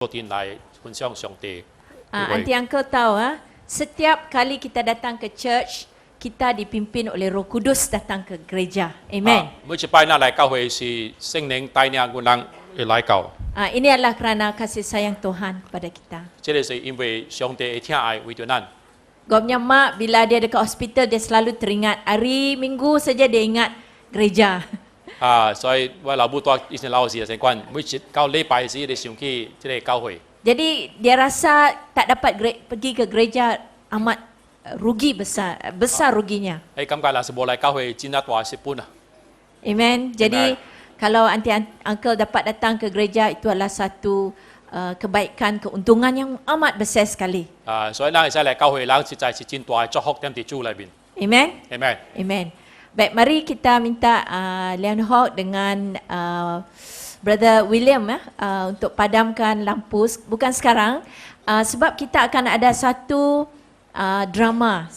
昨天来分享上帝。 Auntie Uncle tahu setiap kali kita datang ke church, kita dipimpin oleh Roh Kudus datang ke gereja. Amen. 每一摆咱来教会是圣灵带领阮人会来教。 Ini adalah kerana kasih sayang Tuhan kepada kita. 这个是因为上帝会疼爱为着咱。 Gua punya mak bila dia dekat hospital dia selalu teringat. Hari Minggu saja dia ingat gereja. 所以我老母带以前老时的习惯，每一到礼拜时就想起这个教会。 Jadi dia rasa tak dapat pergi ke gereja amat rugi besar ruginya. 感觉若是无来教会，真啊大失本啊。 Amen. Jadi kalau Auntie Uncle dapat datang ke gereja itu adalah satu kebaikan, keuntungan yang amat besar sekali. 所以咱会使来教会，人实在是真大的祝福踮伫主内面。 Amen. Amen. Amen. Baik, mari kita minta Leon Hawk dengan Brother William untuk padamkan lampu. Bukan sekarang, sebab kita akan ada satu drama,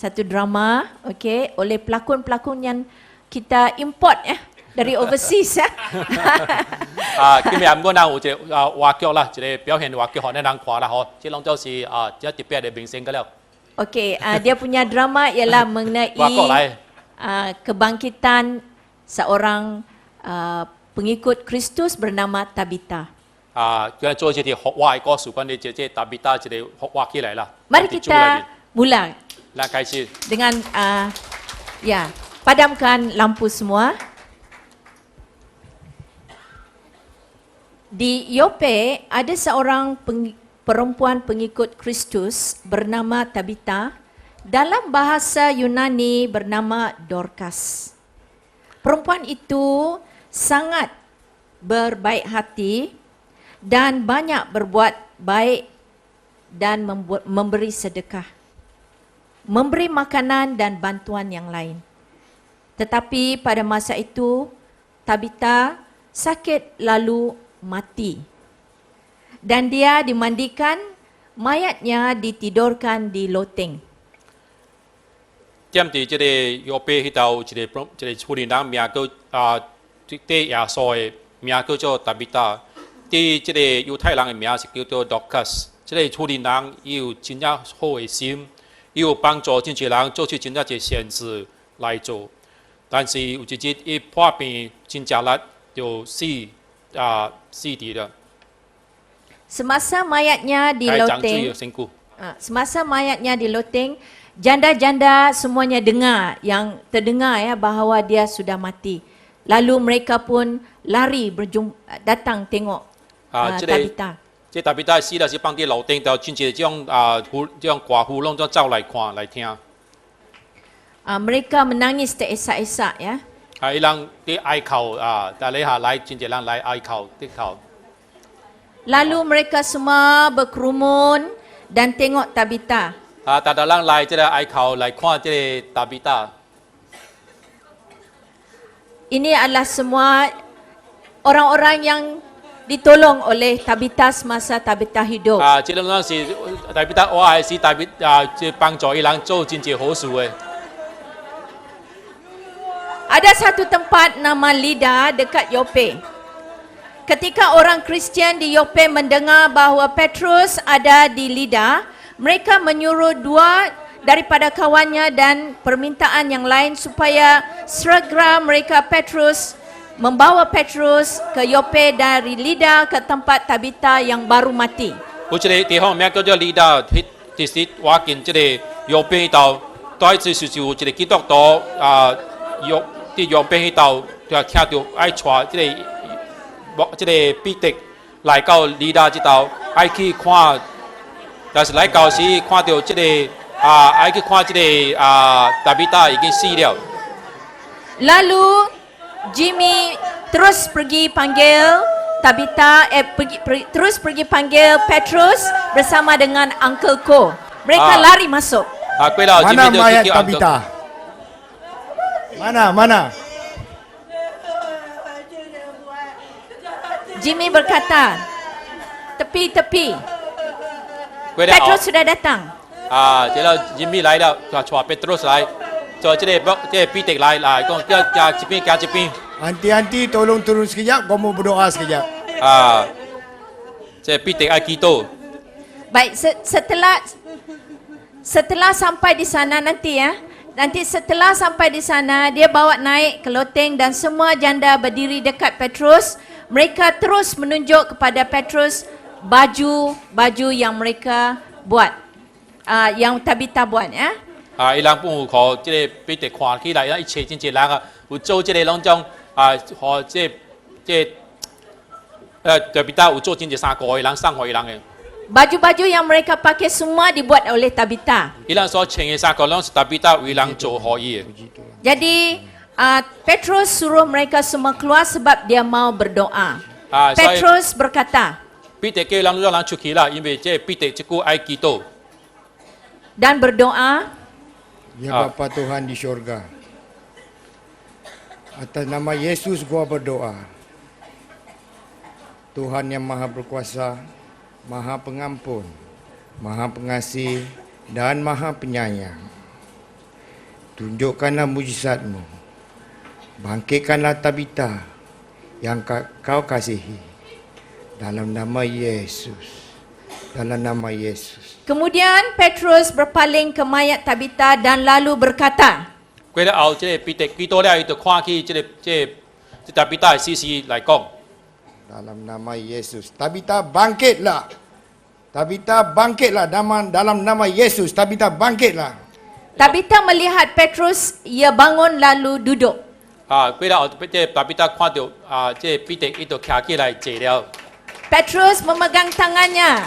okay, oleh pelakon-pelakon yang kita import dari overseas 今日我咱有一个话剧啦，一个表现话剧，互咱人看啦吼。这拢都是一特别的明星个了。 Okay, dia punya drama ialah mengenai 话剧来。 kebangkitan seorang pengikut Kristus bernama Tabita. 佢做一啲學話嘅故事，關於這達比達一個學話起來啦。 Mari kita mula 來開始。 dengan padamkan lampu semua. Di Yope ada seorang perempuan pengikut Kristus bernama Tabita. Dalam bahasa Yunani bernama Dorcas. Perempuan itu sangat berbaik hati dan banyak berbuat baik dan memberi sedekah, memberi makanan dan bantuan yang lain. Tetapi pada masa itu Tabita sakit lalu mati. Dan dia dimandikan, mayatnya ditidurkan di loteng. 踮伫即個約伯迄頭，一個婦人人名叫對耶穌的名叫做達比達，對即個猶太人的名是叫做 Dorcas。即個婦人人伊有真正好的心，伊有幫助真濟人做出真正一善事來做。但是有一日伊破病真正力就死掉了。 Semasa mayatnya di loteng, 身故。 semasa mayatnya di loteng, janda-janda semuanya yang terdengar bahawa dia sudah mati. Lalu mereka pun lari datang tengok Tabita. 這達比達死了是放伫樓頂，就真濟這種寡婦攏都走來看來聽。 Mereka menangis teresak-esak ya. 伊人啲哀求但你下來真濟人來哀求啲求。 Lalu mereka semua berkerumun dan tengok Tabita. 大家人來這個哀求來看這個達比達。 Ini adalah semua orang-orang yang ditolong oleh Tabita semasa Tabita hidup. 這種是達比達，我係是達比即幫助伊人做真濟好事嘅。 Ada satu tempat nama Lida dekat Yope. Ketika orang Kristian di Yope mendengar bahawa Petrus ada di Lida, mereka menyuruh dua daripada kawannya dan permintaan yang lain supaya segera membawa Petrus ke Yope dari Lida ke tempat Tabita yang baru mati. 有一個地方名叫做利達，其實我見這個右邊度，當時就有一個基督徒右邊度就聽到愛帶這個彼得來到利達這度，愛去看，但是來到時看到這個愛去看這個達比達已經死了。 Lalu Jimmy terus pergi panggil Tabita, terus pergi panggil Petrus bersama dengan Uncle Ko. Mereka lari masuk. Mana mayat Tabita? Mana? Jimmy berkata, tepi. Petrus sudah datang. 這個 Jimmy 來了，就帶 Petrus 來，就這個彼得來，講加這邊。 Anti-anti tolong turun sekejap, kau mau berdoa sekejap. 即必定爱基督。 Baik, setelah sampai di sana nanti ya. Nanti setelah sampai di sana, dia bawa naik ke loteng dan semua janda berdiri dekat Petrus. Mereka terus menunjuk kepada Petrus baju yang mereka buat. Yang Tabita buat ya. 伊人本有互即个彼得看起来，伊找真侪人啊，有做即个拢种互即特别有做真侪衫裤的人送互伊人的。 Baju-baju yang mereka pakai semua dibuat oleh Tabita. 伊人所穿的衫裤拢是特别为人做互伊的。 Jadi Petrus suruh mereka semua keluar sebab dia mau berdoa. 所以 Petrus berkata 彼得叫人让人出去啦，因为即彼得即句爱基督。 dan berdoa, Ya Bapa Tuhan di syurga, atas nama Yesus gua berdoa. Tuhan yang maha berkuasa, maha pengampun, maha pengasih dan maha penyayang. Tunjukkanlah mujizat-Mu. Bangkitkanlah Tabita yang kau kasihi. Dalam nama Yesus. Dalam nama Yesus. kemudian Petrus berpaling ke mayat Tabita dan lalu berkata, 过了后，即彼得基督了，伊就看起即特别的事实来讲。 Dalam nama Yesus. Tabita bangkitlah. Tabita bangkitlah. Dalam nama Yesus. Tabita bangkitlah. Tabita melihat Petrus, ia bangun lalu duduk. 过了后，即特别看到即彼得伊就徛起来坐了。 Petrus memegang tangannya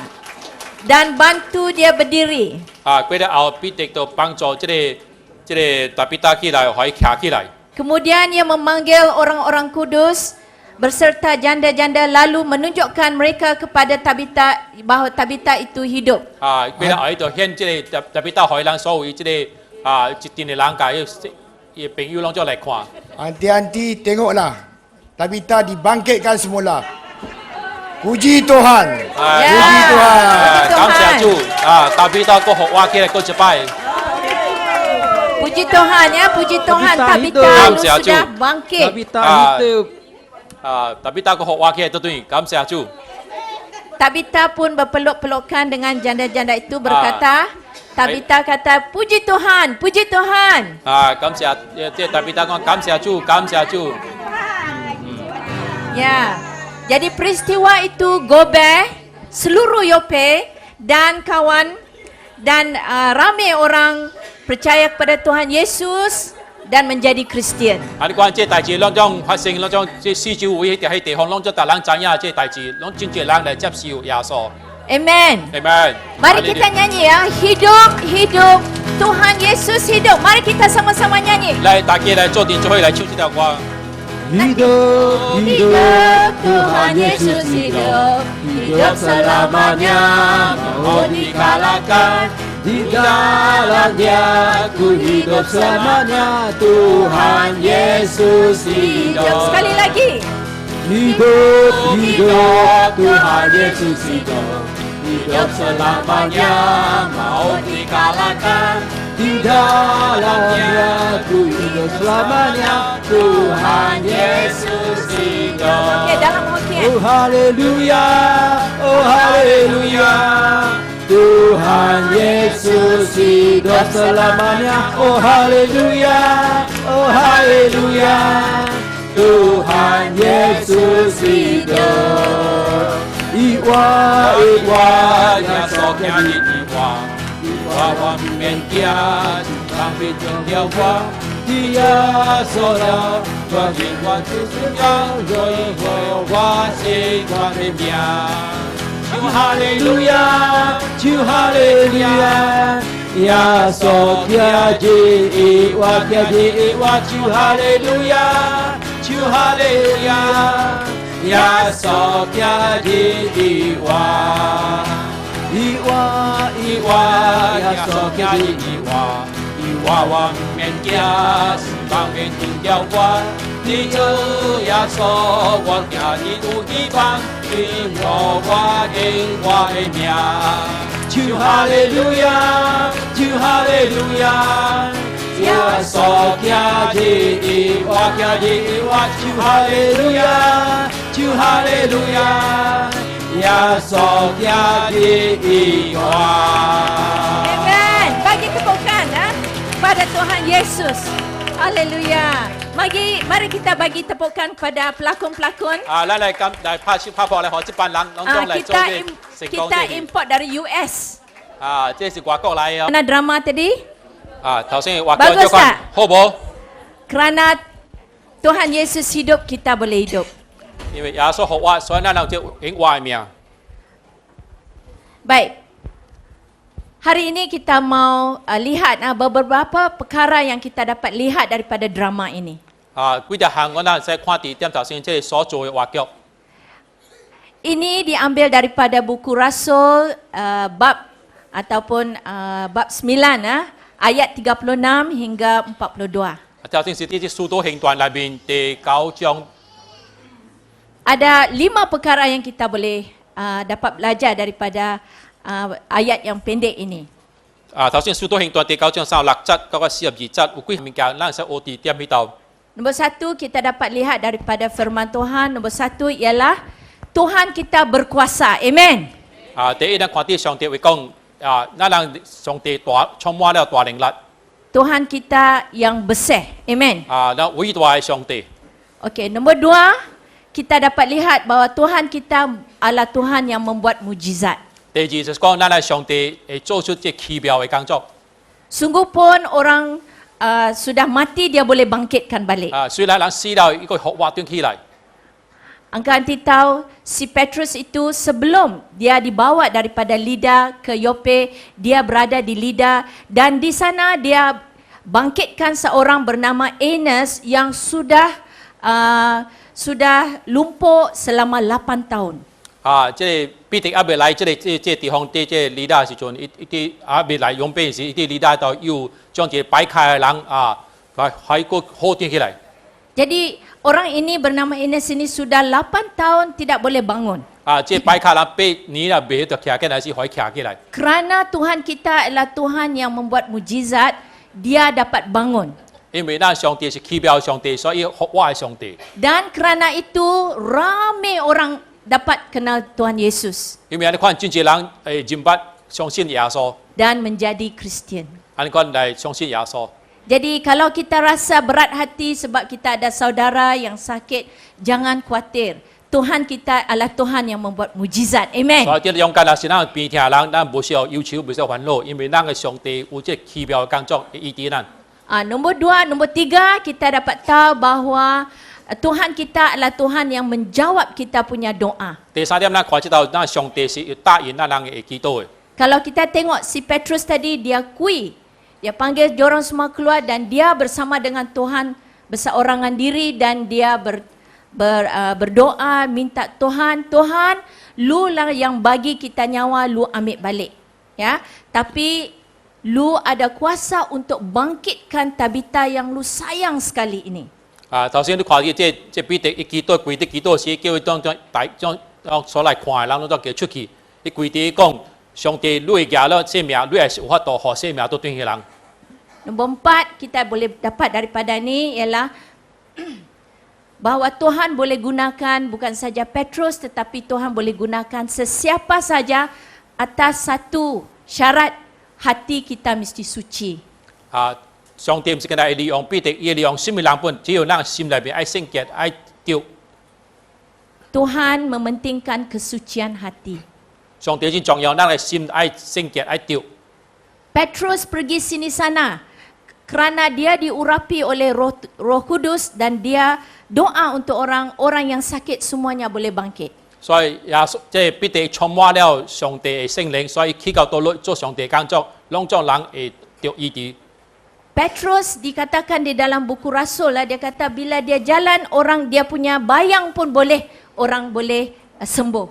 dan bantu dia berdiri. 过了后，彼得就帮助即特别起来，可以徛起来。 Kemudian ia memanggil orang-orang kudus berserta janda-janda lalu menunjukkan mereka kepada Tabita bahawa Tabita itu hidup. 过了后，伊就显即特别可以人所有即一群的人家，伊朋友拢就来看。 Anti-anti tengoklah. Tabita dibangkitkan semula. Puji Tuhan. Ya. Puji Tuhan. 感謝主特别個學話起來個一擺。 Puji Tuhan ya, puji Tuhan Tabita Tabita hidup. lu sudah bangkit. Tabita hidup. 特別個學話起來都對，感謝主。 Tabita pun berpeluk-pelukan dengan janda-janda itu berkata, Tabita kata, puji Tuhan, puji Tuhan. 感謝即特別講感謝主，感謝主。 Ya, jadi peristiwa itu Gobe, seluruh Yope dan kawan dan ramai orang percaya kepada Tuhan Yesus dan menjadi Kristian. 你講即代志，攏種發生，攏種即四周圍喺地方，攏種大人知影即代志，攏真濟人來接受耶穌。 Amen. Amen. Mari kita nyanyi ya, hidup, hidup, Tuhan Yesus hidup. Mari kita sama-sama nyanyi. 來大家來做點就可以來唱這條歌。 Hidup, Hidup, Tuhan Yesus hidup, hidup selamanya, mau dikalahkan. di dalamnya ku hidup selamanya. Tuhan Yesus Hidup hidup. sekali lagi. Hidup, hidup, Tuhan Yesus hidup. Hidup selamanya, mau dikalahkan. Di dalamnya ku hidup selamanya. Tuhan Yesus hidup. Okey, dalam hokian. Oh haleluya, oh haleluya. Tuhan Yesus hidup selamanya. Oh haleluya, oh haleluya. Tuhan Yesus hidup. Iwa, iwa, Nyasoknya di iwa, iwa wa mengia, sampai jengkewa. Dia sola, Bagi waktu sudah, Roi hoi wasi kwa remia. haleluya, Ciu haleluya. Ya so kia ji iwa kia ji iwa. Ciu haleluya, Ciu haleluya. Ya so kia ji iwa. Iwa, iwa, ya so kia ji iwa. Iwa wa mengia, sampai jengkewa. Di ya so wa kia di tu ibang, di wa ing wa emia. Ciu haleluya, Ciu haleluya. Ya so kia ji iwa kia ji iwa. Ciu haleluya, Ciu haleluya. 耶稣家的意外。 Amen. Bagi tepukan pada Tuhan Yesus. Haleluya. Mari kita bagi tepukan kepada pelakon-pelakon. 咱嚟咁嚟拍破嚟學接班人，當中嚟做啲成功 Kita 啲。 import dari US. 即係外國嚟啊！ Mana drama tadi? 頭先話過 Bagus 咗講 tak? 好冇？ Kerana Tuhan Yesus hidup, kita boleh hidup. 因為耶穌學話，所以咱能就永活命。 Baik. Hari ini kita mau lihat beberapa perkara yang kita dapat lihat daripada drama ini. 幾隻行我哋使看地點頭先即係所做嘅話腳。 Ini diambil daripada buku Rasul bab ataupun bab 9 ayat 36 hingga 42. 頭先是呢啲數到行段裏面第9章。 Ada 5 perkara yang kita boleh dapat belajar daripada ayat yang pendek ini. 頭先數到行段第9章36節嗰個42節，有幾物件咱使學地點喺度。 Nombor 1 kita dapat lihat daripada firman Tuhan. Nombor 1 ialah Tuhan kita berkuasa. Amen. 第一，咱看啲上帝會講，咱人上帝大充滿了大能力， Tuhan kita yang besar. Amen. 咱偉大嘅上帝。 Okey, nombor 2 kita dapat lihat bahawa Tuhan kita adalah Tuhan yang membuat mujizat. 第二就是講，咱係上帝會做出即奇妙嘅工作。 Sungguh pun orang sudah mati dia boleh bangkitkan balik. 雖然人死了，呢個學活端起嚟。 Angka nanti tahu si Petrus itu sebelum dia dibawa daripada Lida ke Yope, dia berada di Lida dan di sana dia bangkitkan seorang bernama Aeneas yang sudah lumpuh selama 8 tahun. 即係必定未來，即地方啲即理大時陣，一啲未來用邊時，一啲理大就要將這擺開嘅人喺個好啲起嚟。 Jadi orang ini bernama Aeneas ini sudah 8 tahun tidak boleh bangun. 即擺開人俾你啦，俾就徛起來是可以徛起來。 Kerana Tuhan kita adalah Tuhan yang membuat mujizat, dia dapat bangun. 因為咱上帝是奇妙上帝，所以學活嘅上帝。 Dan kerana itu ramai orang dapat kenal Tuhan Yesus 因為你看真濟人認不相信耶穌， dan menjadi Kristian. 你看嚟相信耶穌。 Jadi kalau kita rasa berat hati sebab kita ada saudara yang sakit, jangan khawatir. Tuhan kita adalah Tuhan yang membuat mujizat. Amen. 所以啲勇敢人是咱邊聽人，咱唔需要憂愁，唔需要煩惱，因為咱嘅上帝有即奇妙嘅工作醫治咱。 Nombor 2, nombor 3 kita dapat tahu bahawa Tuhan kita adalah Tuhan yang menjawab kita punya doa. 第三點，咱看知道咱上帝是要答應咱人嘅祈禱嘅。 Kalau kita tengok si Petrus tadi, dia kui. Dia panggil diorang semua keluar dan dia bersama dengan Tuhan berseorangan diri dan dia berdoa minta Tuhan, lu lah yang bagi kita nyawa, lu ambil balik. Ya, tapi lu ada kuasa untuk bangkitkan Tabita yang lu sayang sekali ini. 頭先你看啲即必定一祈禱跪啲祈禱時，叫佢將所來看嘅人都叫出去，一跪地講上帝你會贏了生命，你係有法度學生命都對起人。 Nombor 4 kita boleh dapat daripada ni ialah bahawa Tuhan boleh gunakan bukan saja Petrus tetapi Tuhan boleh gunakan sesiapa saja atas satu syarat hati kita mesti suci. 上帝唔是跟佢利用，必定要利用心嘅人本，只要咱心裏邊愛聖潔、愛丟。 Tuhan mementingkan kesucian hati. 上帝真重要，咱嘅心愛聖潔、愛丟。 Petrus pergi sini sana kerana dia diurapi oleh Roh Kudus dan dia doa untuk orang yang sakit semuanya boleh bangkit. 所以也即係必定充滿了上帝嘅聖靈，所以祈求到做上帝工作，讓眾人會得醫治。 Petrus dikatakan di dalam buku Rasul dia kata bila dia jalan orang dia punya bayang pun orang boleh sembuh.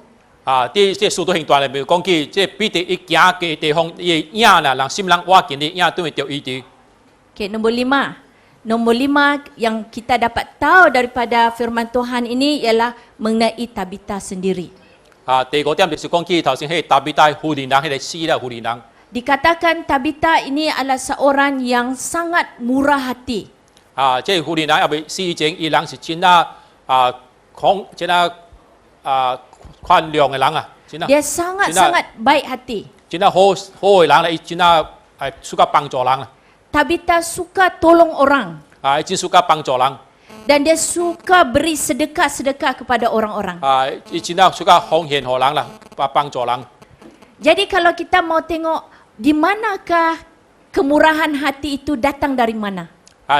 啲即係數到行段裏面講起，即係必定一行嘅地方，伊影啦，人心人挖見啲影都會得醫治。 Okey, nombor 5. Nombor 5 yang kita dapat tahu daripada firman Tuhan ini ialah mengenai Tabita sendiri. 第五點就是講起頭先係達比大婦人人，係死啦婦人人。 Dikatakan Tabita ini adalah seorang yang sangat murah hati. 即係婦人人入邊死前，伊人是真啊寬真啊寬量嘅人啊。真的 Dia sangat-sangat baik hati. 真的好的人啦，伊真的suka 帮助人啦， Tabitha suka tolong orang 真 suka 帮助人， dan dia suka beri sedekah-sedekah kepada orang-orang. 伊真的 suka 奉献给人啦，帮助人。 Jadi kalau kita mau tengok di manakah kemurahan hati itu datang dari mana?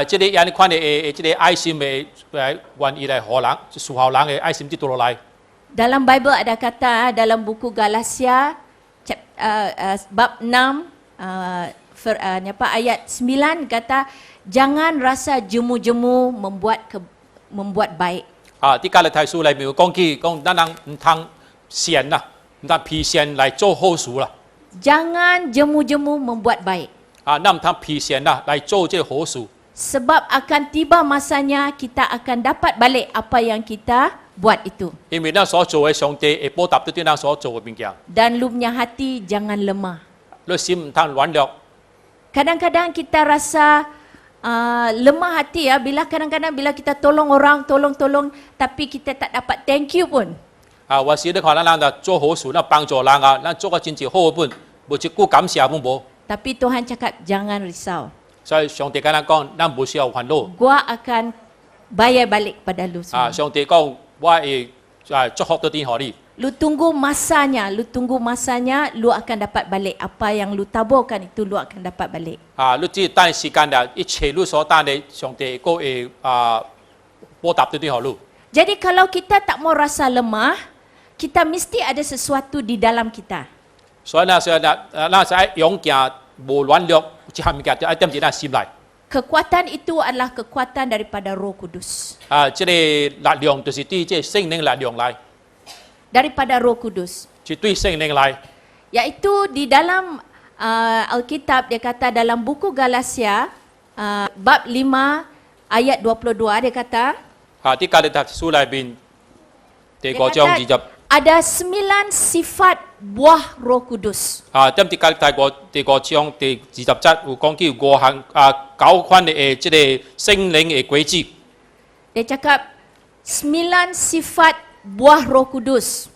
这里人看的这个爱心的愿意来给人，属好人的爱心伫倒来。 Dalam Bible ada kata dalam buku Galatia bab 6 ayat 9 kata jangan rasa jemu-jemu membuat baik. 啲加勒太书里面讲起，讲咱人唔通善啦，唔通披善来做好事啦。 Jangan jemu-jemu membuat baik. 咱唔通披善啦来做这好事。 Sebab akan tiba masanya kita akan dapat balik apa yang kita buat itu. 因为咱所做的上帝会报答对咱所做的物件。 Dan lu punya hati jangan lemah. 你心唔通软弱。 Kadang-kadang kita rasa lemah hati ya kadang-kadang bila kita tolong orang, tolong tapi kita tak dapat thank you pun. 有時你看咱人做好事，咱幫助人咱做個真正好本，無一句感謝本無。 Tapi Tuhan cakap jangan risau. 所以上帝跟咱講，咱無需要煩惱。 Gua akan bayar balik pada lu semua. 上帝講，我會祝福到啲予你。 Lu tunggu masanya, lu akan dapat balik apa yang lu taburkan itu lu akan dapat balik. 你只等時間啦，一切你所等的，上帝個會報答到啲予你。 Jadi kalau kita tak mau rasa lemah, kita mesti ada sesuatu di dalam kita. 所以咱使勇敢，無軟弱，一項物件就一點喺咱心內。 Kekuatan itu adalah kekuatan daripada Roh Kudus. 這個力量就是對這聖靈力量來， Daripada Roh Kudus. 是對聖靈來。 Iaitu di dalam Alkitab dia kata dalam buku Galatia bab 5 ayat 22 dia kata 啲加勒太書裏邊第 dia 5章 kata 20。 ada 9 sifat buah Roh Kudus. 點啲加勒太第5章第20節有講起5項9款嘅即個聖靈嘅軌跡。 Dia cakap 9 sifat buah Roh Kudus.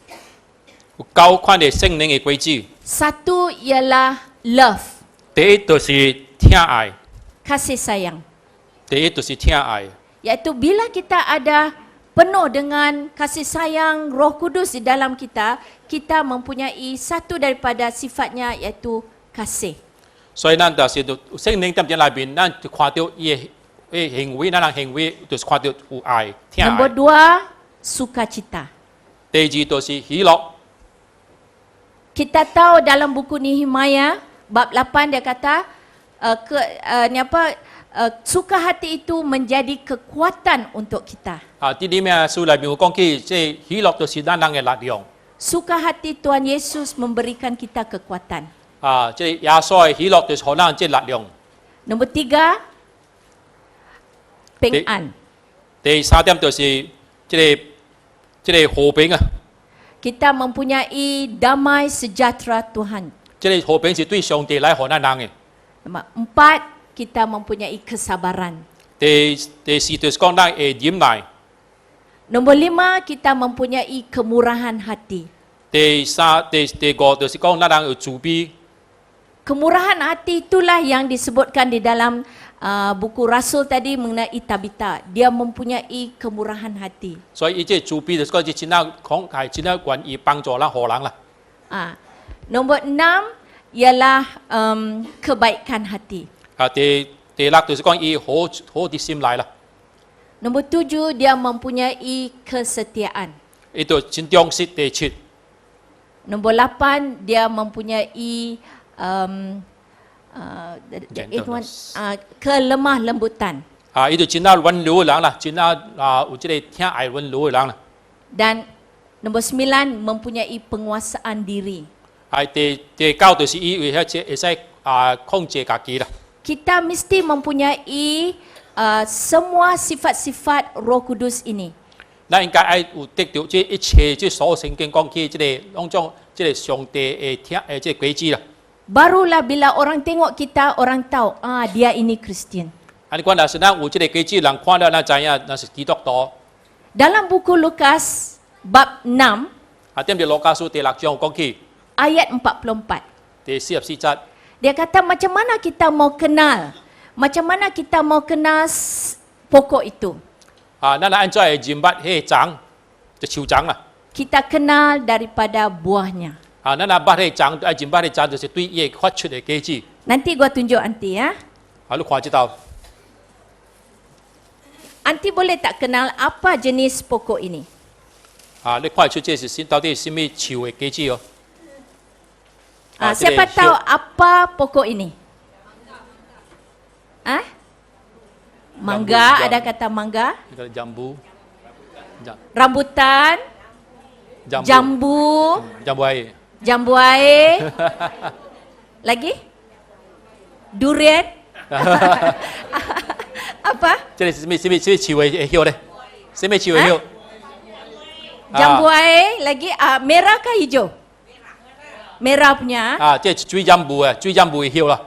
有9款嘅聖靈嘅軌跡。 Satu ialah love, 第一就是聽愛， kasih sayang. 第一就是聽愛。 Iaitu bila kita ada penuh dengan kasih sayang Roh Kudus di dalam kita, kita mempunyai satu daripada sifatnya iaitu kasih. 所以咱就是聖靈點裏邊，咱就看到伊嘅行為，咱人行為就是看到有愛、聽 Nombor 愛。 2, sukacita. 第二就是喜樂。 Kita tahu dalam buku Nehemia bab 8 dia kata suka hati itu menjadi kekuatan untuk kita. 啲裡面書裏面有講起，即喜樂就是咱人嘅力量。 Suka hati Tuhan Yesus memberikan kita kekuatan. 即耶穌嘅喜樂就是可能即力量。 Nombor 3, peng'an. 第三點就是即和平啊！ Kita mempunyai damai sejahtera Tuhan. 即和平是對上帝來予咱人嘅。 Nombor 4, kita mempunyai kesabaran. 第四就是講咱會忍耐。 Nombor 5, kita mempunyai kemurahan hati. 第五就是講咱人有慈悲。 Kemurahan hati itulah yang disebutkan di dalam buku Rasul tadi mengenai Tabitha. Dia mempunyai kemurahan hati. 所以即慈悲就是講，即真係講係真係願意幫助咱、予人啦。 Nombor 6 ialah kebaikan hati. 第六就是講伊好啲心來啦。 Nombor 7 dia mempunyai kesetiaan. Itu 真忠實第七。 Nombor 8 dia mempunyai kelemah lembutan. Itu 真係溫柔嘅人啦，真係有即個聽愛溫柔嘅人啦。 Dan nombor 9 mempunyai penguasaan diri. 第九就是伊會使控制自己啦。 Kita mesti mempunyai semua sifat-sifat Roh Kudus ini. 咱應該有得到即一切即所聖經講起即個當中即個上帝嘅聽即個軌跡啦。 Barulah bila orang tengok kita, orang tahu, dia ini Kristian. 你講若是咱有即個軌跡，人看到咱知影咱是基督徒。 Dalam buku Lukas bab 6, 點住羅家書第6章講起 ayat 44. 第44節， Dia kata macam mana kita mau kenal? Macam mana kita mau kenal pokok itu? 咱係按照係認物係長，就樹長啦。 Kita kenal daripada buahnya. 咱係捌係長，係認物係長，就是對伊發出嘅果子。 Nanti gua tunjuk Aunty ya. 你看這度， Aunty boleh tak kenal apa jenis pokok ini? 你看出這是到底係什麼樹嘅果子哦？ Siapa tahu apa pokok ini? Ah? Mangga, ada kata mangga. Jambu, Rambutan, jambu, jambu air. jambu air. Lagi? Durian. Apa? 這係什麼樹嘅葉咧？什麼樹嘅葉？ Jambu air. Lagi merah kah hijau? Merah punya. 即係水jambu啊，水jambu嘅葉啦。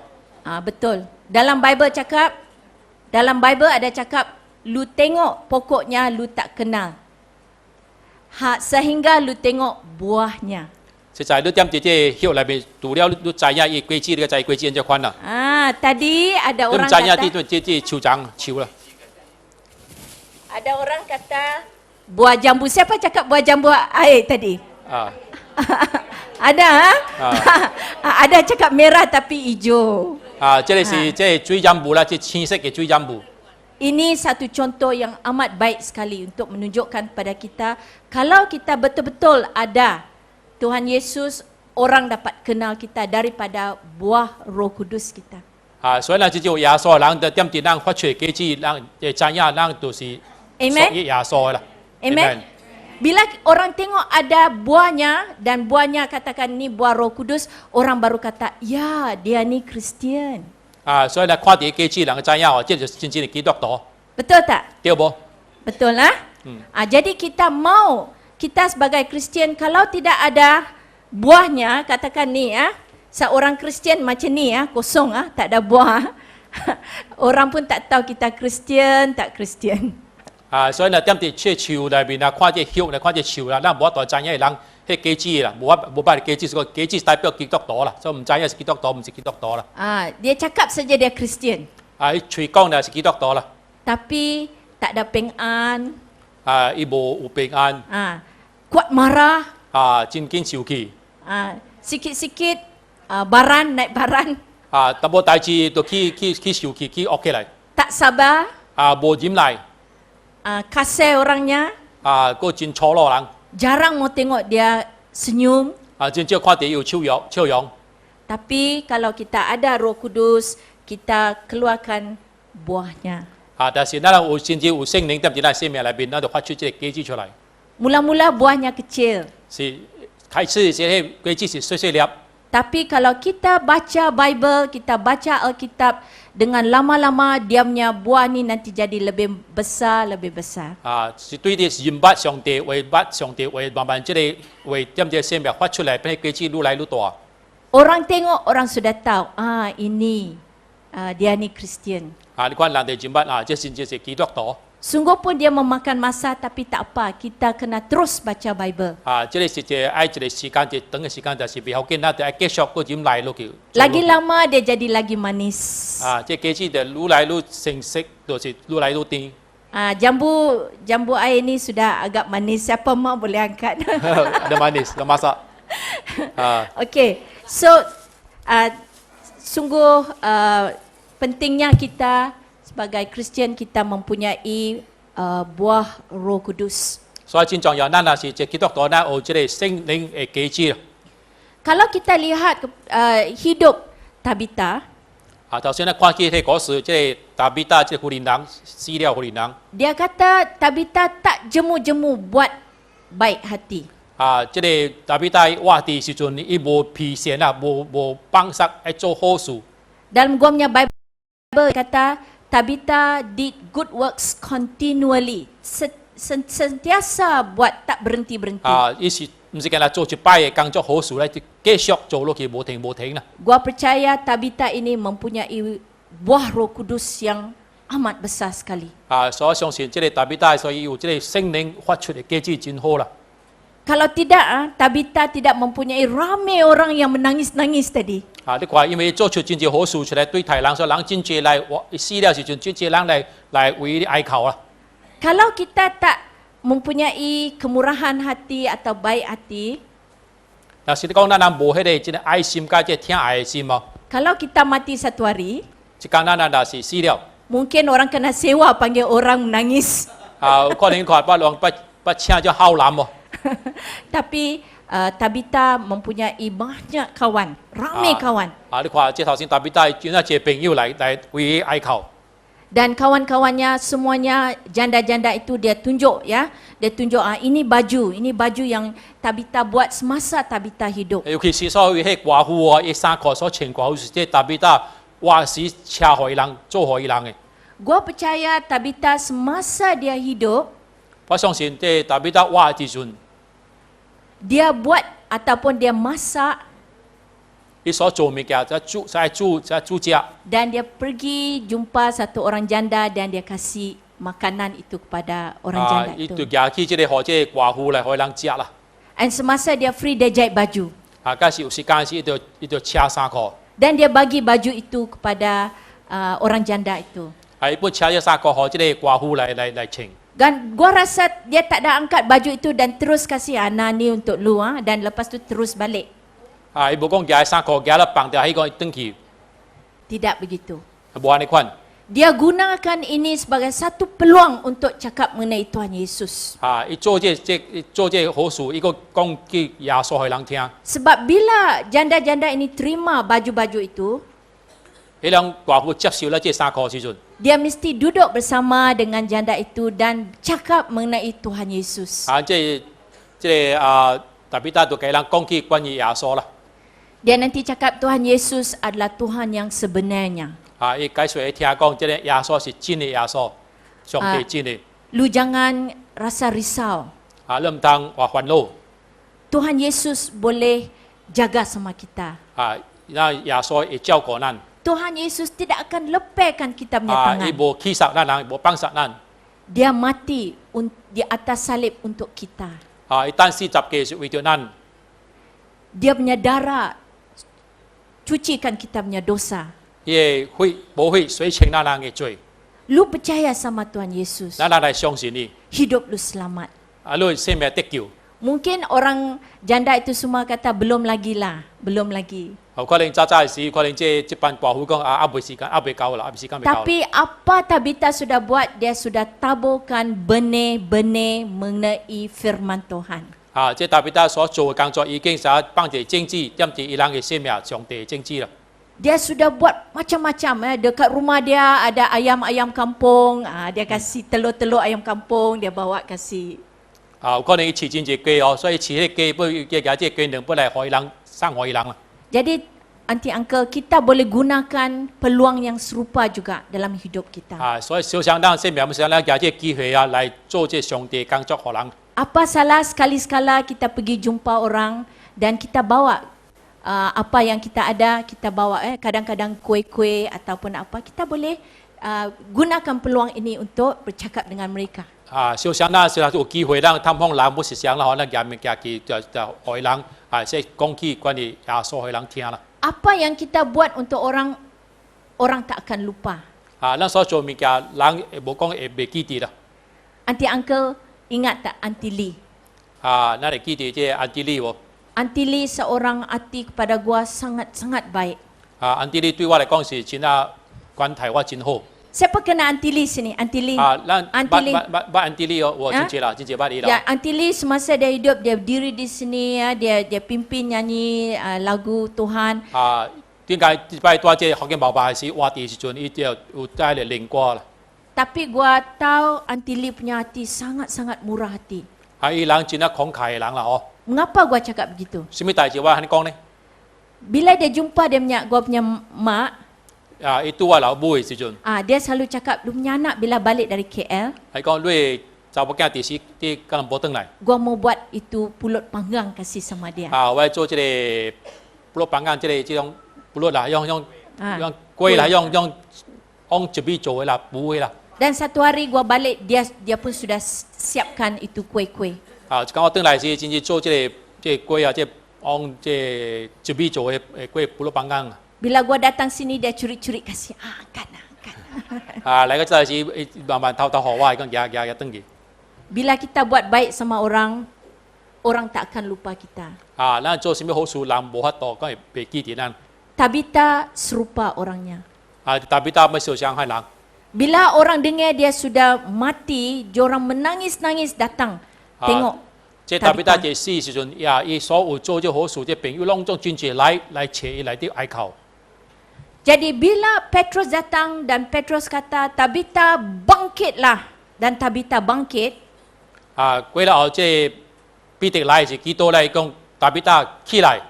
Betul. Dalam Bible ada cakap, lu tengok pokoknya lu tak kenal. Sehingga lu tengok buahnya. 實在你點住這葉裏邊，除了你知影伊果子，你個知果子咁款啦。 Tadi ada 你唔 orang 知影 kata, 啲樹長樹啦。 ada orang kata buah jambu. Siapa cakap buah jambu air tadi? ada ada cakap merah tapi hijau. 這裡是這係水jambu啦，即係青色嘅水jambu。 Ini satu contoh yang amat baik sekali untuk menunjukkan pada kita, kalau kita betul-betul ada Tuhan Yesus, orang dapat kenal kita daripada buah Roh Kudus kita. 所以呢，就叫耶穌人就點住咱發出嘅果子，咱知影咱就是屬 Amen. 於耶穌嘅啦。 Amen. Bila orang tengok ada buahnya dan buahnya katakan ni buah Roh Kudus, orang baru kata, ya dia ni Kristian. 所以呢，看啲果子，人知影哦，這就是真正嘅基督徒， Betul tak? 對無？ Betul lah? Jadi kita sebagai Kristian, kalau tidak ada buahnya, katakan ni seorang Kristian macam ni kosong tak ada buah. Orang pun tak tahu kita Kristian tak Kristian. 所以呢，點住這樹裏邊看啲葉，看啲樹啦，咱無法度知影人迄果子啦，無法果子，個果子代表基督徒啦，所以唔知影是基督徒，唔是基督徒啦。 Dia cakap saja dia Kristian, 伊嘴講呢是基督徒啦， tapi tak ada peng'an, 伊無有平安， kuat marah, 真緊生氣， sikit-sikit baran, naik baran, 但無代志就去生氣，去惡起來， tak sabar, 無忍耐， kasar orangnya, 個真粗魯人， jarang mau tengok dia senyum. 真少看到有笑容。 Tapi kalau kita ada Roh Kudus, kita keluarkan buahnya. 但是咱有甚至有聖靈點喺咱生命裏邊，咱就發出這個果子出來， Mula-mula buahnya kecil. 是開始這些果子是細細粒。 Tapi kalau kita baca Bible, kita baca Alkitab, dengan lama-lama dia punya buah ni nanti jadi lebih besar, lebih besar. 是對啲人物上帝為物上帝為慢慢這個為點這生命發出來，俾果子愈來愈大。 Orang tengok, orang sudah tahu, ini dia ni Kristian. 你看人哋人物這甚至是基督徒。 Sungguh pun dia memakan masa, tapi tak apa, kita kena terus baca Bible. 這個是一個愛一個時間，一個長嘅時間，但是袂要緊，咱就愛繼續個忍耐落去。 Lagi lama dia jadi lagi manis. 這果子就愈來愈成熟，就是愈來愈甜。 Jambu air ni sudah agak manis. Siapa mau boleh angkat. Ada manis, ada masak. Okey. So sungguh pentingnya kita sebagai Kristian kita mempunyai buah Roh Kudus. 所以真重要，咱若是一個基督徒，咱有這個聖靈嘅果子。 Kalau kita lihat hidup Tabita, 頭先咧看見迄個事，即係達比達即係婦人人死了婦人人。 dia kata Tabita tak jemu-jemu buat baik hati. 即係達比達活地時陣，伊無疲善啊，無幫殺愛做好事。 Dalam gua punya Bible kata Tabita did good works continually. Sentiasa buat, tak berhenti-berhenti. 伊是唔是干那做一擺嘅工作好事咧，就繼續做落去，無停啦。 Gua percaya Tabita ini mempunyai buah Roh Kudus yang amat besar sekali. 所以相信即個達比達，所以有即個聖靈發出嘅果子真好啦。Kalau tidak, Tabita tidak mempunyai ramai orang yang menangis-nangis tadi. 你看，因为做出真济好事出来，对太人说，人真济来死了时阵，真济人来为你哀求啦。 Kalau kita tak mempunyai kemurahan hati atau baik hati, 但是你讲咱人无迄个真个爱心，甲这听爱的心哦， kalau kita mati satu hari, 一天咱若是死了， mungkin orang kena sewa panggil orang menangis. 有可能看把请叫好男哦。 Tapi Tabita mempunyai banyak kawan, ramai kawan. 你看这头先特别带叫那些朋友来为他哀求。 Dan kawan-kawannya semuanya janda-janda itu dia tunjuk ya. Dia tunjuk ini baju yang Tabita buat semasa Tabita hidup. 尤其是所有迄寡妇啊，伊衫裤所穿寡妇是这特别带活时车互伊人做互伊人的。 Gua percaya Tabita semasa dia hidup, 我相信这特别带活的时阵， dia buat ataupun dia masak 伊所做物件在煮食。 dan dia pergi jumpa satu orang janda dan dia kasih makanan itu kepada orang janda 伊 itu. 就举去这个互这寡妇来互伊人食啦。 Dan semasa dia free dia jahit baju 假是有时间时，伊就车衫裤。 dan dia bagi baju itu kepada orang janda itu. 伊不车这衫裤互这个寡妇来穿。 Dan gua rasa dia tak ada angkat baju itu dan terus kasih ni untuk lu dan lepas tu terus balik. 伊无讲举衫裤举了放掉，伊讲转去， Tidak begitu. 无安尼款。 Dia gunakan ini sebagai satu peluang untuk cakap mengenai Tuhan Yesus. 伊做这好事，伊个讲给耶稣互人听。 Sebab bila janda-janda ini terima baju-baju itu, 迄人寡妇接受了这衫裤时阵， dia mesti duduk bersama dengan janda itu dan cakap mengenai Tuhan Yesus. 这特别大都给人讲起关于耶稣啦。 Dia nanti cakap Tuhan Yesus adalah Tuhan yang sebenarnya. 伊解说伊听讲，这个耶稣是真的耶稣，上帝真的。 Lu jangan rasa risau. 你唔通话烦恼。 Tuhan Yesus boleh jaga sama kita. 那耶稣会照顾咱。 Tuhan Yesus tidak akan lepaskan kita punya 伊 tangan. 无欺杀咱人，无帮杀咱。 Dia mati di atas salib untuk kita. 伊等40架是为着咱。 Dia punya darah cucikan kita punya dosa. 伊会无会水清咱人的罪， Lu percaya sama Tuhan Yesus. 咱人来相信伊， Hidup lu selamat. 你生命得救。 Mungkin orang janda itu semua kata belum lagi lah, belum lagi. 可能早时，可能这班寡妇讲未时间，未到啦，时间未到。 Tapi apa Tabita sudah buat? Dia sudah taburkan benih-benih mengenai firman Tuhan. 这特别大所做的工作已经是放在政治，点伫伊人的生命上帝的政治啦。 Dia sudah buat macam-macam. Dekat rumah dia ada ayam-ayam kampung. Dia kasih telur-telur ayam kampung. Dia bawa kasih. 有可能伊饲真济鸡哦，所以饲迄鸡不这鸡卵不来互伊人送互伊人啦。 Jadi Auntie Uncle, kita boleh gunakan peluang yang serupa juga dalam hidup kita. 所以小想咱生命要想咱举这机会来做这上帝工作互人。 Apa salah sekali-sekala kita pergi jumpa orang dan kita bawa apa yang kita ada, kita bawa kadang-kadang kuih-kuih ataupun apa, kita boleh gunakan peluang ini untuk bercakap dengan mereka. 小想咱是有机会，咱探访人不是想啦，咱举物件去就互伊人说讲起关于耶稣互伊人听啦。 Apa yang kita buat untuk orang, orang tak akan lupa. 咱所做物件，人无讲会袂记得啦。 Auntie Uncle, ingat tak Auntie Lee? 咱会记得这安迪利无？ Auntie Lee seorang hati kepada gua sangat-sangat baik. 安迪利对我来讲是真啊关系我真好。 Siapa kenal Auntie Lee sini? Auntie Lee. 咱 Auntie Lee. 安迪利哦，我真接啦，真接捌伊 Ya, 啦。 Auntie Lee semasa dia hidup dia berdiri di sini ya, dia pimpin nyanyi lagu Tuhan. 點解拜多這福建毛爸是活地時陣，伊就有帶嚟靈歌啦。 Tapi gua tahu Auntie Lee punya hati sangat-sangat murah hati. 伊人真啊慷慨嘅人啦，哦。 Mengapa gua cakap begitu? 什麼代志我向你講呢？ Bila dia jumpa gua punya mak, 伊對我老母嘅時陣， dia selalu cakap, lu punya anak bila balik dari KL, 係講你查某囝第時啲可能無轉來。 gua mau buat itu pulut panggang kasih sama dia. 我做這個布洛板間這種布洛啦，用龜啦，用準備做嘅啦，補嘅啦。 Dan satu hari gua balik dia pun sudah siapkan itu kuih-kuih. 啊，刚我回来时，真是做这个粿啊，这往这准备做的粿不落帮工啊。 Bila gua datang sini dia curi-curi kasih, angkat. 啊，来个这时慢慢偷好话，讲夹登去。 Bila kita buat baik sama orang, orang tak akan lupa kita. 啊，咱做什么好事，人无法度讲会袂记得咱。 Tabita serupa orangnya. 啊，特别他们受伤害人。 Bila orang dengar dia sudah mati, diorang menangis-nangis datang tengok. 这特别他这死时阵，呀，伊所有做这好事，这朋友拢总真侪来找伊来啲哀求。 Jadi bila Petrus datang dan Petrus kata, Tabita bangkitlah. Dan Tabita bangkit, 啊，过了后这彼得来是基督来讲，特别他起来。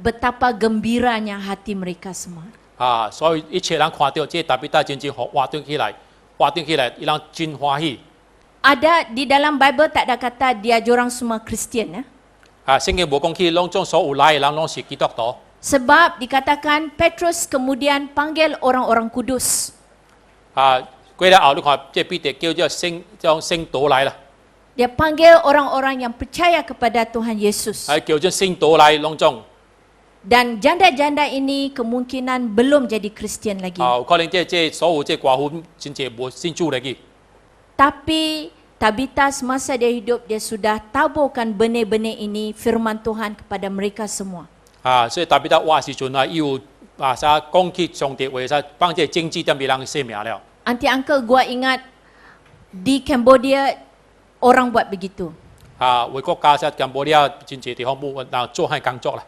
betapa gembiranya hati mereka semua. 啊，所以一切人看到这特别他真正活动起来，伊人真欢喜。 Ada di dalam Bible tak ada kata dia diorang semua Kristian ya. 啊，圣经无讲起，拢总所有来的人拢是基督徒。 Sebab dikatakan Petrus kemudian panggil orang-orang kudus. 啊，过了后你看这彼得叫做圣徒来啦， Dia panggil orang-orang yang percaya kepada Tuhan Yesus. 叫做圣徒来拢总。 Dan janda-janda ini kemungkinan belum jadi Kristian lagi. 啊，有可能这所有这寡妇真正无信主来去。 Tapi Tabita semasa dia hidup, dia sudah taburkan benih-benih ini firman Tuhan kepada mereka semua. 啊，所以特别他活时阵啊，伊有啊啥讲起上帝话，啥帮这政治点别人生命了。 Auntie uncle gua ingat di Cambodia orang buat begitu. 啊，为国家啥柬埔寨真侪地方冇嗱做下工作啦。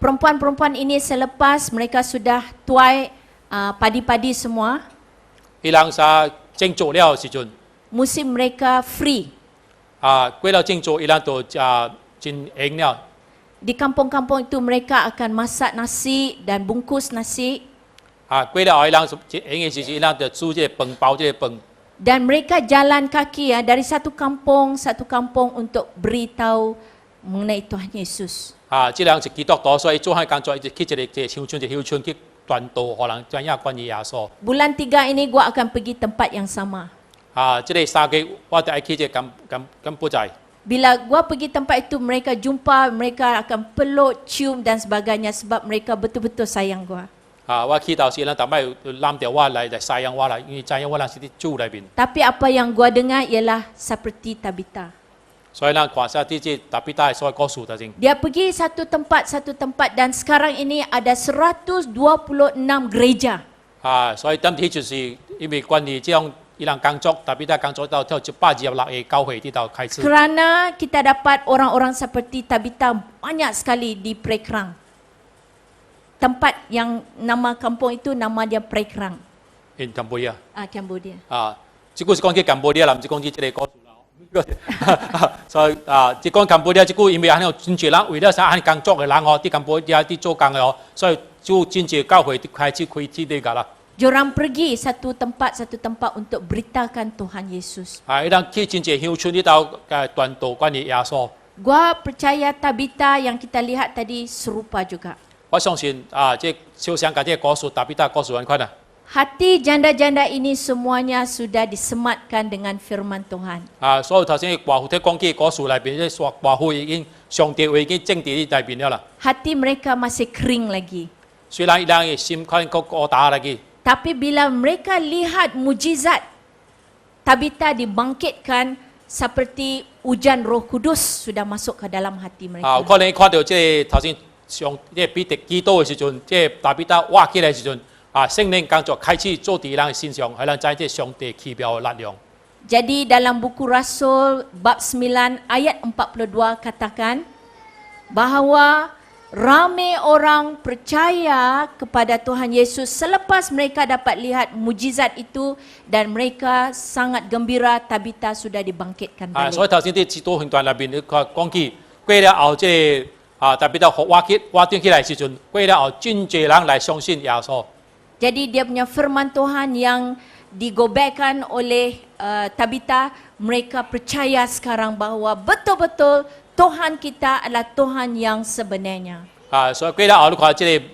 Perempuan-perempuan ini selepas mereka sudah tuai padi-padi semua, 伊人啥种做了时阵， musim mereka free. 啊，过了种做，伊人就啊真闲了。 Di kampung-kampung itu mereka akan masak nasi dan bungkus nasi 啊，过了后，伊人闲嘅时阵，伊人就煮这个饭包这个饭。 dan mereka jalan kaki ya dari satu kampung untuk beritahu mengenai Tuhan Yesus. 啊，这人是基督徒，所以做下工作，一直去一个乡村去传道，互人知影关于耶稣。 Bulan 3 ini gua akan pergi tempat yang sama. 啊，这个三个我就爱去这柬埔寨。 Bila gua pergi tempat itu, mereka jumpa, mereka akan peluk, cium dan sebagainya sebab mereka betul-betul sayang gua. 啊，我去到时，人逐摆揽着我来赡养我啦，因为知影我人是伫主内面， Tapi apa yang gua dengar ialah seperti Tabita. 所以咱看下啲这特别大所有故事就正。 Dia pergi satu tempat dan sekarang ini ada 126 gereja. 啊，所以点睇就是因为关于这种伊人工作，特别大工作到126个教会呢度开始。 Kerana kita dapat orang-orang seperti Tabita banyak sekali di Prekrang. Tempat yang nama kampung itu nama dia Prekrang. in Cambodia。 Cambodia. 啊，即句是讲去柬埔寨啦，唔是讲去即个故事啦。所以啊，即讲柬埔寨即句，因为安尼有真侪人为了啥安尼工作嘅人哦，伫柬埔寨伫做工嘅哦，所以就真侪教会開始開啲個啦。 Diorang pergi satu tempat untuk beritakan Tuhan Yesus. 啊，伊人去真侪鄉村呢度嘅傳道關於耶穌。 Gua percaya Tabita yang kita lihat tadi serupa juga. 我相信啊，即小想甲即個故事，特別大故事咁款啊。 Hati janda-janda ini semuanya sudah disematkan dengan firman Tuhan. 啊，所以頭先寡婦喺講嘅故事裏邊，即寡婦已經上帝話已經正地喺裏邊了啦。 Hati mereka masih kering lagi. 雖然伊人嘅心可能個打lagi， Tapi bila mereka lihat mujizat Tabita dibangkitkan seperti hujan Roh Kudus sudah masuk ke dalam hati 啊， mereka. 可能看到即頭先上即彼得基督嘅時陣，即特別大挖起來嘅時陣，啊，聖靈工作開始做喺人嘅身上，係人知即上帝奇妙嘅力量。 Jadi dalam buku Rasul bab 9 ayat 42 katakan bahawa ramai orang percaya kepada Tuhan Yesus selepas mereka dapat lihat mujizat itu dan mereka sangat gembira Tabita sudah dibangkitkan 啊，所以 balik. 頭先啲指導片段裏邊，你講起過了後，即啊特別大挖定起來嘅時陣，過了後真濟人來相信耶穌。 Jadi dia punya firman Tuhan yang digobekan oleh Tabita, mereka percaya sekarang bahawa betul-betul Tuhan kita adalah Tuhan yang sebenarnya. 啊，所以過了後，你看即個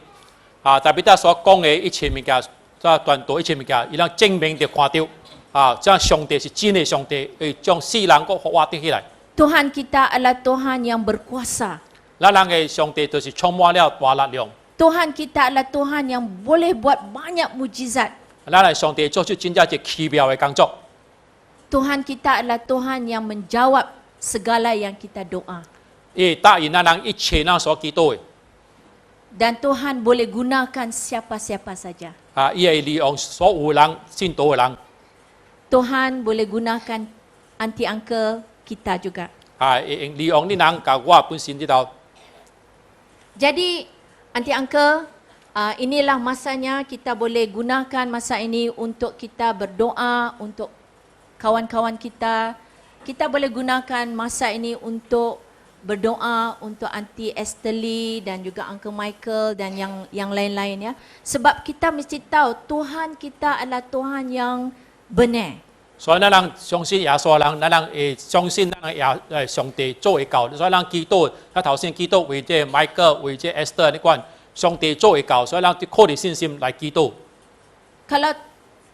啊特別大所講嘅一切物件，即傳道一切物件，伊人證明地看到啊，即上帝是真嘅上帝，將世人個挖定起來。Tuhan kita adalah Tuhan yang berkuasa. 咱人嘅上帝就是充滿了大力量。 Tuhan kita adalah Tuhan yang boleh buat banyak mujizat. 咱係上帝做出真正一奇妙嘅工作。 Tuhan kita adalah Tuhan yang menjawab segala yang kita doa. 伊答應咱人一切咱所祈禱嘅。 Dan Tuhan boleh gunakan siapa-siapa saja. 伊係利用所有人信道嘅人。 Tuhan boleh gunakan auntie uncle kita juga. 利用你人甲我本身呢度。 Jadi auntie uncle, inilah masanya kita boleh gunakan masa ini untuk kita berdoa untuk kawan-kawan kita. Kita boleh gunakan masa ini untuk berdoa untuk Auntie Esther Lee dan juga Uncle Michael dan yang lain-lain ya. Sebab kita mesti tahu Tuhan kita adalah Tuhan yang benar. 所以咱人相信耶穌人，咱人會相信咱上帝做會到。所以咱祈禱，咱頭先祈禱為這 Michael 為這 Esther 呢關，上帝做會到，所以咱靠住信心來祈禱。 Kalau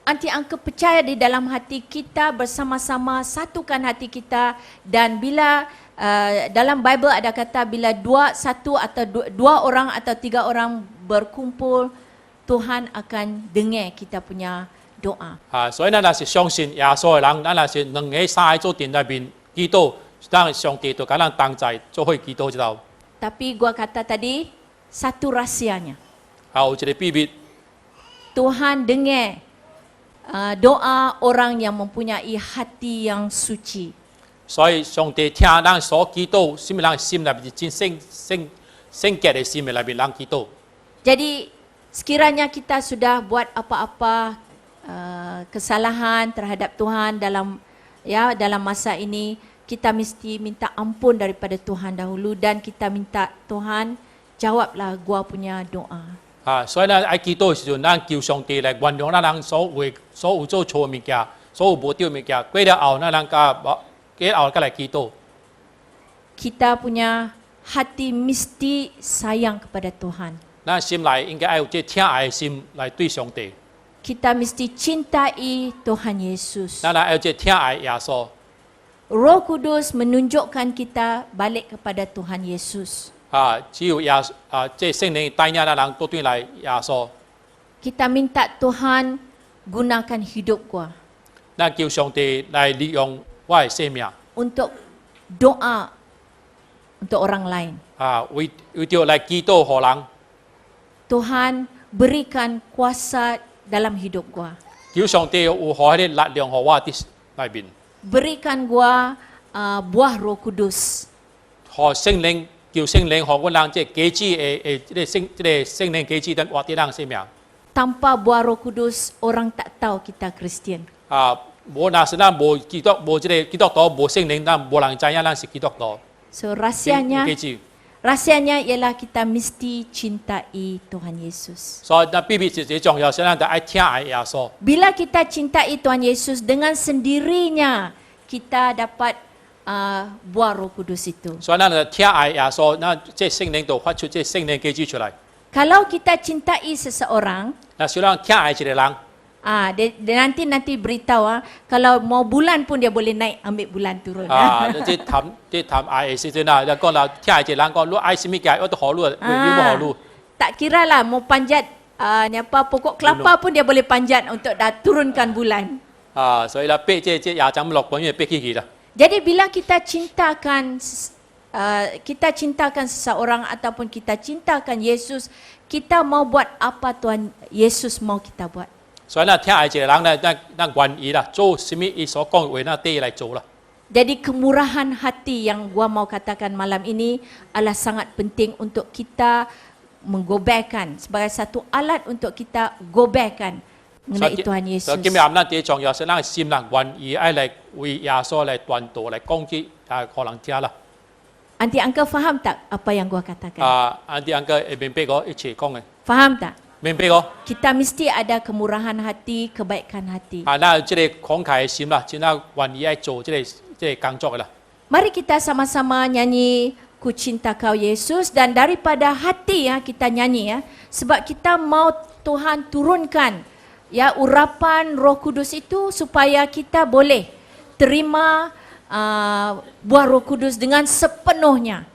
Auntie Uncle percaya di dalam hati kita bersama-sama satukan hati kita dan bila dalam Bible ada kata bila dua orang atau tiga orang berkumpul Tuhan akan dengar kita punya doa. 所以咱若是相信耶穌嘅人，咱若是兩個三個做陣內面祈禱，咱上帝就甲咱同在做伙祈禱之後， Tapi gua kata tadi satu rahsianya. 有一個秘密， Tuhan dengar doa orang yang mempunyai hati yang suci. 所以上帝聽咱所祈禱，什麼人心內面真聖潔嘅心內面人祈禱。 Jadi sekiranya kita sudah buat apa-apa kesalahan terhadap Tuhan dalam masa ini, kita mesti minta ampun daripada Tuhan dahulu dan kita minta Tuhan jawablah gua punya doa. 所以咱愛祈禱嘅時陣，咱求上帝來原諒咱人所有做錯嘅物件，所有無對嘅物件，過了後，咱人再來祈禱。 Kita punya hati mesti sayang kepada Tuhan. 咱心內應該愛有這疼愛嘅心來對上帝。 Kita mesti cintai Tuhan Yesus. 咱愛有這疼愛耶穌。 Roh Kudus menunjukkan kita balik kepada Tuhan Yesus. 只有這聖靈帶領咱人倒轉來耶穌。 Kita minta Tuhan gunakan hidup gua 咱求上帝來利用我嘅生命， untuk doa untuk orang lain. 為着來祈禱予人。 Tuhan berikan kuasa dalam hidup gua. 求上帝有予迄個力量予我啲內面， Berikan gua buah Roh Kudus. 予聖靈叫聖靈予我人這機智嘅聖靈機智等活啲人生命。 Tanpa buah Roh Kudus, orang tak tahu kita Kristian. 無若是咱無基督無這個基督徒無聖靈，咱無人知影咱是基督徒。 So rahsianya 機智， ialah kita mesti cintai Tuhan Yesus. 所以咱必須最重要，是咱就愛聽愛耶穌。 Bila kita cintai Tuhan Yesus, dengan sendirinya kita dapat buah Roh Kudus itu. 所以咱就聽愛耶穌，咱這聖靈就發出這聖靈機智出來。 Kalau kita cintai seseorang, 那雖然聽愛一個人， dia nanti beritahu kalau mau bulan pun dia boleh naik ambil bulan turun. 這談愛嘅時陣啊，就講啦，聽愛一個人講，你愛什麼嘅，我都好路，你不好路。 Tak kira lah mau panjat pokok kelapa pun dia boleh panjat untuk turunkan bulan. 所以啦，爬這也怎麼落本嘅爬起去啦。 Jadi bila kita cintakan seseorang ataupun kita cintakan Yesus, kita mau buat apa Tuhan Yesus mau kita buat. 所以咱聽愛一個人咧，咱願意啦，做什麼伊所講嘅話，咱對伊來做啦。 Jadi kemurahan hati yang gua mau katakan malam ini adalah sangat penting untuk kita menggoberkan sebagai satu alat untuk kita goberkan mengenai Tuhan Yesus. 所以今日咱最重要是咱心人願意愛來為耶穌來傳道來講給可能聽啦。 Auntie Uncle faham tak apa yang gua katakan? Auntie Uncle 會明白我一起講嘅， Faham tak? 明白我。 Kita mesti ada kemurahan hati, kebaikan hati. 咱有這個慷慨嘅心啦，真係願意愛做這個工作嘅啦。 Mari kita sama-sama nyanyi Ku Cinta Kau Yesus dan daripada hati kita nyanyi sebab kita mau Tuhan turunkan urapan Roh Kudus itu supaya kita boleh terima buah Roh Kudus dengan sepenuhnya.